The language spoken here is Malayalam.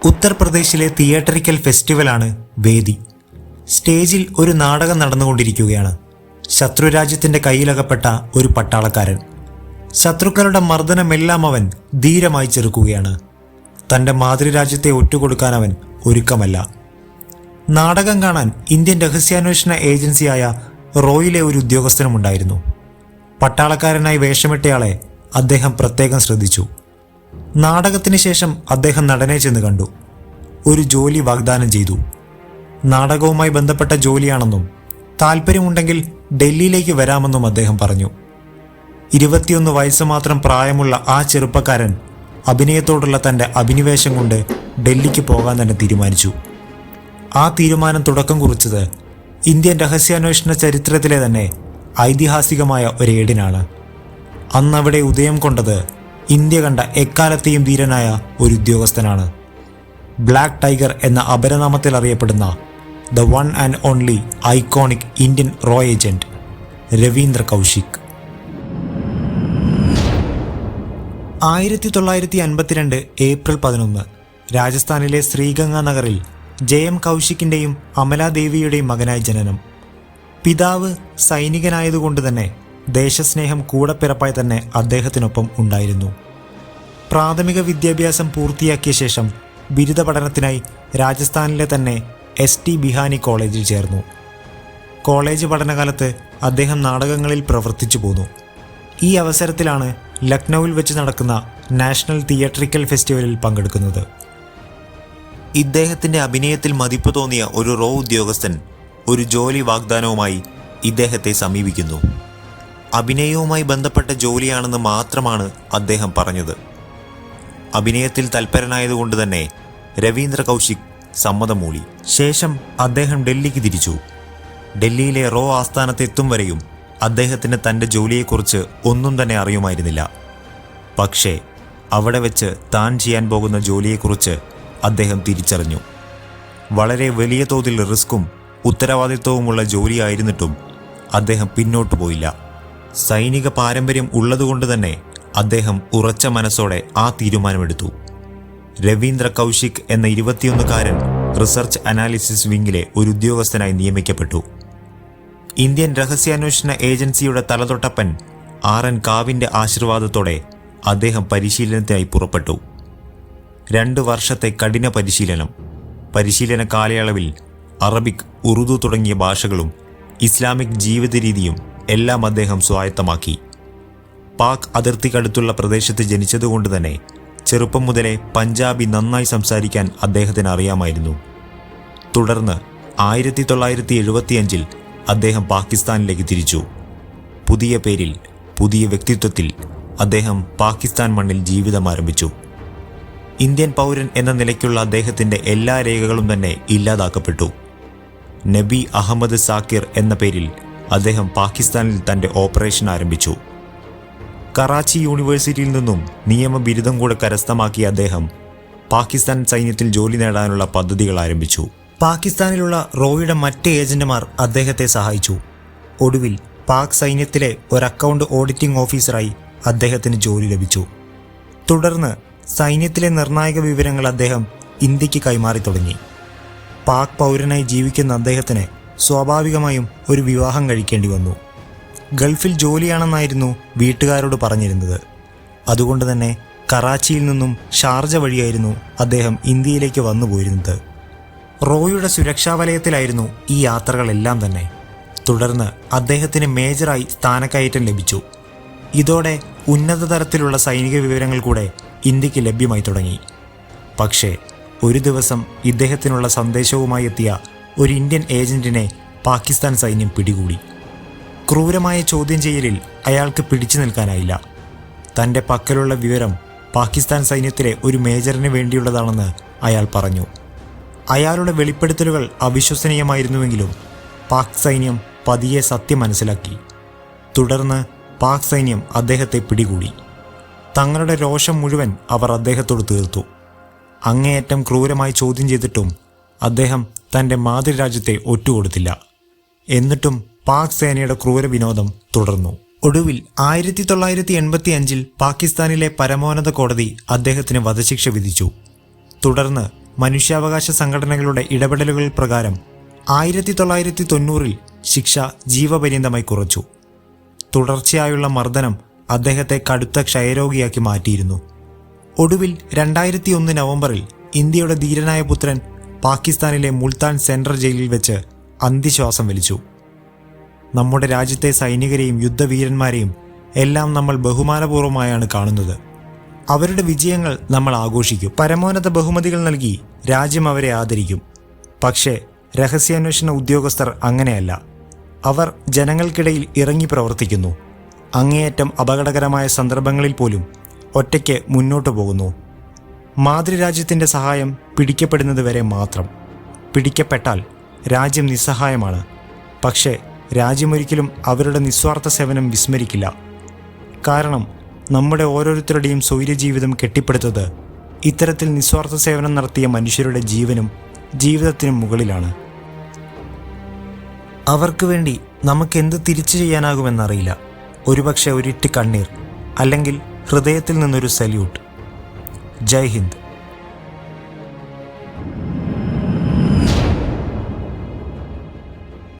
ഉത്തർപ്രദേശിലെ തിയേറ്ററിക്കൽ ഫെസ്റ്റിവലാണ് വേദി. സ്റ്റേജിൽ ഒരു നാടകം നടന്നുകൊണ്ടിരിക്കുകയാണ്. ശത്രുരാജ്യത്തിന്റെ കയ്യിലകപ്പെട്ട ഒരു പട്ടാളക്കാരൻ. ശത്രുക്കളുടെ മർദ്ദനമെല്ലാം അവൻ ധീരമായി ചെറുക്കുകയാണ്. തൻ്റെ മാതൃരാജ്യത്തെ ഒറ്റുകൊടുക്കാൻ അവൻ ഒരുക്കമല്ല. നാടകം കാണാൻ ഇന്ത്യൻ രഹസ്യാന്വേഷണ ഏജൻസിയായ റോയിലെ ഒരു ഉദ്യോഗസ്ഥനുമുണ്ടായിരുന്നു. പട്ടാളക്കാരനായി വേഷമിട്ടയാളെ അദ്ദേഹം പ്രത്യേകം ശ്രദ്ധിച്ചു. നാടകത്തിന് ശേഷം അദ്ദേഹം നടനെ ചെന്ന് കണ്ടു. ഒരു ജോലി വാഗ്ദാനം ചെയ്തു. നാടകവുമായി ബന്ധപ്പെട്ട ജോലിയാണെന്നും താല്പര്യമുണ്ടെങ്കിൽ ഡൽഹിയിലേക്ക് വരാമെന്നും അദ്ദേഹം പറഞ്ഞു. 21 വയസ്സ് മാത്രം പ്രായമുള്ള ആ ചെറുപ്പക്കാരൻ അഭിനയത്തോടുള്ള തൻ്റെ അഭിനിവേശം കൊണ്ട് ഡൽഹിക്ക് പോകാൻ തന്നെ തീരുമാനിച്ചു. ആ തീരുമാനം തുടക്കം കുറിച്ചത് ഇന്ത്യൻ രഹസ്യാന്വേഷണ ചരിത്രത്തിലെ തന്നെ ഐതിഹാസികമായ ഒരേടിനാണ്. അന്നവിടെ ഉദയം കൊണ്ടത് ഇന്ത്യ കണ്ട എക്കാലത്തെയും ധീരനായ ഒരു ഉദ്യോഗസ്ഥനാണ്. ബ്ലാക്ക് ടൈഗർ എന്ന അപരനാമത്തിൽ അറിയപ്പെടുന്ന the one and only iconic Indian റോ ഏജന്റ് രവീന്ദ്ര കൗശിക്. 1952 ഏപ്രിൽ 11 രാജസ്ഥാനിലെ ശ്രീഗംഗ നഗറിൽ ജയം കൗശിക്കിൻ്റെയും അമലാദേവിയുടെയും മകനായി ജനനം. പിതാവ് സൈനികനായതുകൊണ്ട് തന്നെ ദേശസ്നേഹം കൂടപ്പിറപ്പായി തന്നെ അദ്ദേഹത്തിനൊപ്പം ഉണ്ടായിരുന്നു. പ്രാഥമിക വിദ്യാഭ്യാസം പൂർത്തിയാക്കിയ ശേഷം ബിരുദ പഠനത്തിനായി രാജസ്ഥാനിലെ തന്നെ ST ബിഹാനി കോളേജിൽ ചേർന്നു. കോളേജ് പഠനകാലത്ത് അദ്ദേഹം നാടകങ്ങളിൽ പ്രവർത്തിച്ചു പോന്നു. ഈ അവസരത്തിലാണ് ലക്നൌവിൽ വെച്ച് നടക്കുന്ന നാഷണൽ തിയേറ്ററിക്കൽ ഫെസ്റ്റിവലിൽ പങ്കെടുക്കുന്നത്. ഇദ്ദേഹത്തിൻ്റെ അഭിനയത്തിൽ മതിപ്പ് തോന്നിയ ഒരു റോ ഉദ്യോഗസ്ഥൻ ഒരു ജോലി വാഗ്ദാനവുമായി ഇദ്ദേഹത്തെ സമീപിക്കുന്നു. അഭിനയവുമായി ബന്ധപ്പെട്ട ജോലിയാണെന്ന് മാത്രമാണ് അദ്ദേഹം പറഞ്ഞത്. അഭിനയത്തിൽ തൽപരനായതുകൊണ്ട് തന്നെ രവീന്ദ്ര കൗശിക് സമ്മതം മൂളി. ശേഷം അദ്ദേഹം ഡൽഹിക്ക് തിരിച്ചു. ഡൽഹിയിലെ റോ ആസ്ഥാനത്തെത്തും വരെയും അദ്ദേഹത്തിന് തൻ്റെ ജോലിയെക്കുറിച്ച് ഒന്നും തന്നെ അറിയുമായിരുന്നില്ല. പക്ഷേ അവിടെ വെച്ച് താൻ ചെയ്യാൻ പോകുന്ന ജോലിയെക്കുറിച്ച് അദ്ദേഹം തിരിച്ചറിഞ്ഞു. വളരെ വലിയ തോതിൽ റിസ്ക്കും ഉത്തരവാദിത്വവുമുള്ള ജോലിയായിരുന്നിട്ടും അദ്ദേഹം പിന്നോട്ടു പോയില്ല. സൈനിക പാരമ്പര്യം ഉള്ളതുകൊണ്ട് തന്നെ അദ്ദേഹം ഉറച്ച മനസ്സോടെ ആ തീരുമാനമെടുത്തു. രവീന്ദ്ര കൗശിക് എന്ന 21കാരൻ റിസർച്ച് അനാലിസിസ് വിങ്ങിലെ ഒരു ഉദ്യോഗസ്ഥനായി നിയമിക്കപ്പെട്ടു. ഇന്ത്യൻ രഹസ്യാന്വേഷണ ഏജൻസിയുടെ തലതൊട്ടപ്പൻ RN കാവിൻ്റെ ആശീർവാദത്തോടെ അദ്ദേഹം പരിശീലനത്തിനായി പുറപ്പെട്ടു. 2 വർഷത്തെ കഠിന പരിശീലന കാലയളവിൽ അറബിക്, ഉറുദു തുടങ്ങിയ ഭാഷകളും ഇസ്ലാമിക് ജീവിത രീതിയും എല്ലാം അദ്ദേഹം സ്വായത്തമാക്കി. പാക് അതിർത്തിക്കടുത്തുള്ള പ്രദേശത്ത് ജനിച്ചതുകൊണ്ട് തന്നെ ചെറുപ്പം മുതലേ പഞ്ചാബി നന്നായി സംസാരിക്കാൻ അദ്ദേഹത്തിന് അറിയാമായിരുന്നു. തുടർന്ന് 1975 അദ്ദേഹം പാകിസ്ഥാനിലേക്ക് തിരിച്ചു. പുതിയ പേരിൽ, പുതിയ വ്യക്തിത്വത്തിൽ അദ്ദേഹം പാകിസ്ഥാൻ മണ്ണിൽ ജീവിതം ആരംഭിച്ചു. ഇന്ത്യൻ പൗരൻ എന്ന നിലയ്ക്കുള്ള അദ്ദേഹത്തിൻ്റെ എല്ലാ രേഖകളും തന്നെ ഇല്ലാതാക്കപ്പെട്ടു. നബി അഹമ്മദ് സാക്കിർ എന്ന പേരിൽ അദ്ദേഹം പാകിസ്ഥാനിൽ തൻ്റെ ഓപ്പറേഷൻ ആരംഭിച്ചു. കറാച്ചി യൂണിവേഴ്സിറ്റിയിൽ നിന്നും നിയമ ബിരുദം കൂടെ കരസ്ഥമാക്കിയ അദ്ദേഹം പാകിസ്ഥാൻ സൈന്യത്തിൽ ജോലി നേടാനുള്ള പദ്ധതികൾ ആരംഭിച്ചു. പാകിസ്ഥാനിലുള്ള റോയുടെ മറ്റ് ഏജന്റുമാർ അദ്ദേഹത്തെ സഹായിച്ചു. ഒടുവിൽ പാക് സൈന്യത്തിലെ ഒരു അക്കൗണ്ട് ഓഡിറ്റിംഗ് ഓഫീസറായി അദ്ദേഹത്തിന് ജോലി ലഭിച്ചു. തുടർന്ന് സൈന്യത്തിലെ നിർണായക വിവരങ്ങൾ അദ്ദേഹം ഇന്ത്യക്ക് കൈമാറി തുടങ്ങി. പാക് പൗരനായി ജീവിക്കുന്ന അദ്ദേഹത്തിന് സ്വാഭാവികമായും ഒരു വിവാഹം കഴിക്കേണ്ടി വന്നു. ഗൾഫിൽ ജോലിയാണെന്നായിരുന്നു വീട്ടുകാരോട് പറഞ്ഞിരുന്നത്. അതുകൊണ്ട് തന്നെ കറാച്ചിയിൽ നിന്നും ഷാർജ വഴിയായിരുന്നു അദ്ദേഹം ഇന്ത്യയിലേക്ക് വന്നു പോയിരുന്നത്. റോയുടെ സുരക്ഷാ വലയത്തിലായിരുന്നു ഈ യാത്രകളെല്ലാം തന്നെ. തുടർന്ന് അദ്ദേഹത്തിന് മേജറായി സ്ഥാനക്കയറ്റം ലഭിച്ചു. ഇതോടെ ഉന്നത തലത്തിലുള്ള സൈനിക വിവരങ്ങൾ കൂടെ ഇന്ത്യക്ക് ലഭ്യമായി തുടങ്ങി. പക്ഷേ ഒരു ദിവസം ഇദ്ദേഹത്തിനുള്ള സന്ദേശവുമായി എത്തിയ ഒരു ഇന്ത്യൻ ഏജന്റിനെ പാകിസ്ഥാൻ സൈന്യം പിടികൂടി. ക്രൂരമായ ചോദ്യം ചെയ്യലിൽ അയാൾക്ക് പിടിച്ചു നിൽക്കാനായില്ല. തൻ്റെ പക്കലുള്ള വിവരം പാകിസ്ഥാൻ സൈന്യത്തിലെ ഒരു മേജറിന് വേണ്ടിയുള്ളതാണെന്ന് അയാൾ പറഞ്ഞു. അയാളുടെ വെളിപ്പെടുത്തലുകൾ അവിശ്വസനീയമായിരുന്നുവെങ്കിലും പാക് സൈന്യം പതിയെ സത്യം മനസ്സിലാക്കി. തുടർന്ന് പാക് സൈന്യം അദ്ദേഹത്തെ പിടികൂടി. തങ്ങളുടെ രോഷം മുഴുവൻ അവർ അദ്ദേഹത്തോട് തീർത്തു. അങ്ങേയറ്റം ക്രൂരമായി ചോദ്യം ചെയ്തിട്ടും അദ്ദേഹം തൻ്റെ മാതൃരാജ്യത്തെ ഒറ്റുകൊടുത്തില്ല. എന്നിട്ടും പാക് സേനയുടെ ക്രൂരവിനോദം തുടർന്നു. ഒടുവിൽ 1985 പാകിസ്ഥാനിലെ പരമോന്നത കോടതി അദ്ദേഹത്തിന് വധശിക്ഷ വിധിച്ചു. തുടർന്ന് മനുഷ്യാവകാശ സംഘടനകളുടെ ഇടപെടലുകൾ പ്രകാരം 1990-ൽ ശിക്ഷ ജീവപര്യന്തമായി കുറച്ചു. തുടർച്ചയായുള്ള മർദ്ദനം അദ്ദേഹത്തെ കടുത്ത ക്ഷയരോഗിയാക്കി മാറ്റിയിരുന്നു. ഒടുവിൽ 2001 നവംബറിൽ ഇന്ത്യയുടെ ധീരനായ പുത്രൻ പാകിസ്ഥാനിലെ മുൾത്താൻ സെൻട്രൽ ജയിലിൽ വെച്ച് അന്ത്യശ്വാസം വലിച്ചു. നമ്മുടെ രാജ്യത്തെ സൈനികരെയും യുദ്ധവീരന്മാരെയും എല്ലാം നമ്മൾ ബഹുമാനപൂർവ്വമായാണ് കാണുന്നത്. അവരുടെ വിജയങ്ങൾ നമ്മൾ ആഘോഷിക്കും. പരമോന്നത ബഹുമതികൾ നൽകി രാജ്യം അവരെ ആദരിക്കും. പക്ഷേ രഹസ്യാന്വേഷണ ഉദ്യോഗസ്ഥർ അങ്ങനെയല്ല. അവർ ജനങ്ങൾക്കിടയിൽ ഇറങ്ങി പ്രവർത്തിക്കുന്നു. അങ്ങേയറ്റം അപകടകരമായ സന്ദർഭങ്ങളിൽ പോലും ഒറ്റയ്ക്ക് മുന്നോട്ടു പോകുന്നു. മാതൃരാജ്യത്തിൻ്റെ സഹായം പിടിക്കപ്പെടുന്നത് വരെ മാത്രം. പിടിക്കപ്പെട്ടാൽ രാജ്യം നിസ്സഹായമാണ്. പക്ഷേ രാജ്യമൊരിക്കലും അവരുടെ നിസ്വാർത്ഥ സേവനം വിസ്മരിക്കില്ല. കാരണം നമ്മുടെ ഓരോരുത്തരുടെയും സ്വൈര്യജീവിതം കെട്ടിപ്പടുത്തത് ഇത്തരത്തിൽ നിസ്വാർത്ഥ സേവനം നടത്തിയ മനുഷ്യരുടെ ജീവനും ജീവിതത്തിനും മുകളിലാണ്. അവർക്ക് വേണ്ടി നമുക്കെന്ത് തിരിച്ചു ചെയ്യാനാകുമെന്നറിയില്ല. ഒരുപക്ഷെ ഒരിറ്റ് കണ്ണീർ, അല്ലെങ്കിൽ ഹൃദയത്തിൽ നിന്നൊരു സല്യൂട്ട്. ജയ് ഹിന്ദ്.